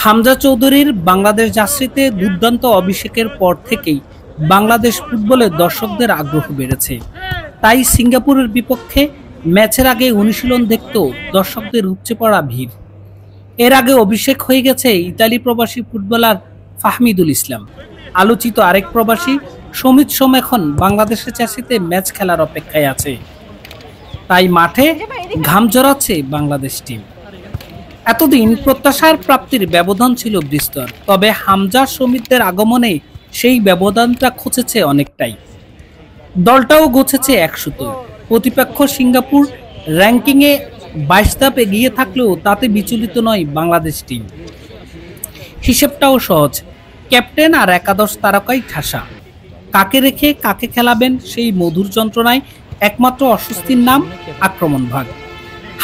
হামজা চৌধুরীর বাংলাদেশ জার্সিতে দুর্দান্ত অভিষেকের পর থেকেই বাংলাদেশ ফুটবলে দর্শকদের আগ্রহ বেড়েছে। তাই সিঙ্গাপুরের বিপক্ষে ম্যাচের আগে অনুশীলন দেখতেও দর্শকদের উপচে পড়া ভিড়। এর আগে অভিষেক হয়ে গেছে ইতালি প্রবাসী ফুটবলার ফাহমিদুল ইসলাম। আলোচিত আরেক প্রবাসী সমিত সোম এখন বাংলাদেশের জার্সিতে ম্যাচ খেলার অপেক্ষায় আছে। তাই মাঠে ঘাম ঝরাচ্ছে বাংলাদেশ টিম। এতদিন প্রত্যাশার প্রাপ্তির ব্যবধান ছিল বিস্তর, তবে হামজা সমিতদের আগমনে সেই ব্যবধানটা ঘুচেছে অনেকটাই। দলটাও গোছেছে এক সুতোয়। প্রতিপক্ষ সিঙ্গাপুর র্যাঙ্কিংয়ে 22 ধাপ এগিয়ে থাকলেও তাতে বিচলিত নয় বাংলাদেশ টিম। হিসেবটাও সহজ, ক্যাপ্টেন আর একাদশ তারকাই ঠাসা। কাকে রেখে কাকে খেলাবেন সেই মধুর যন্ত্রণায় একমাত্র অস্বস্তির নাম আক্রমণ ভাগ।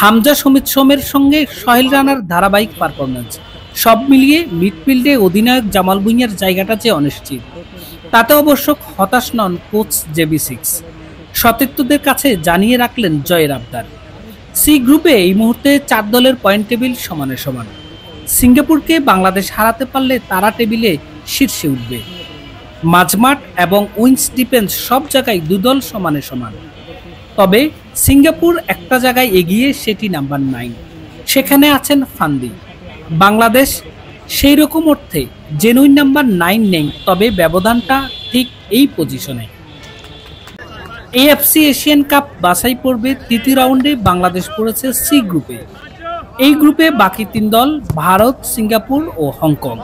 হামজা সমিত সোমের সঙ্গে সোহেল রানার ধারাবাহিক পারফরম্যান্স, সব মিলিয়ে মিডফিল্ডে অধিনায়ক জামাল ভুঁইয়ার জায়গাটা যে অনিশ্চিত। তাতে অবশ্য হতাশ নন কোচ JB6। সতীর্থদের কাছে জানিয়ে রাখলেন জয়ের আবদার। সি গ্রুপে এই মুহূর্তে 4 দলের পয়েন্ট টেবিল সমানে সমান। সিঙ্গাপুরকে বাংলাদেশ হারাতে পারলে তারা টেবিলে শীর্ষে উঠবে। মাঝমাঠ এবং উইংস ডিফেন্স সব জায়গায় 2 দল সমানে সমান। তবে সিঙ্গাপুর একটা জায়গায় এগিয়ে, সেটি নাম্বার 9। সেখানে আছেন ফান্দি। বাংলাদেশ সেই রকম অর্থে জেনুইন নাম্বার 9 নেই, তবে ব্যবধানটা ঠিক এই পজিশনে। AFC এশিয়ান কাপ বাছাই পর্বে তৃতীয় রাউন্ডে বাংলাদেশ পড়েছে সি গ্রুপে। এই গ্রুপে বাকি 3 দল ভারত, সিঙ্গাপুর ও হংকং।